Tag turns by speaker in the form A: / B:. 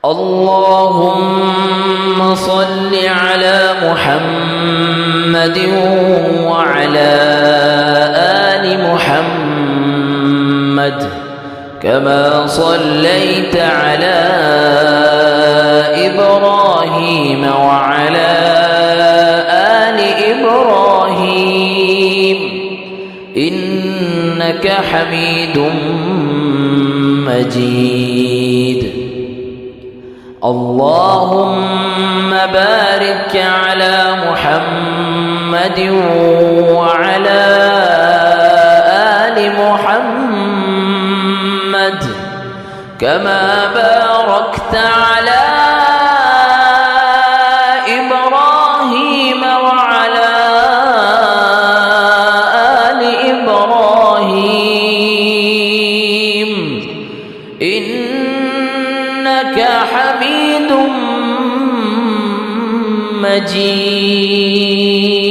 A: اللهم صل على محمد وعلى آل محمد كما صليت على إبراهيم وعلى آل إبراهيم إنك حميد مجيد. اللهم بارك على محمد وعلى آل محمد كما باركت على إبراهيم وعلى آل إبراهيم إنك حميد مجيد.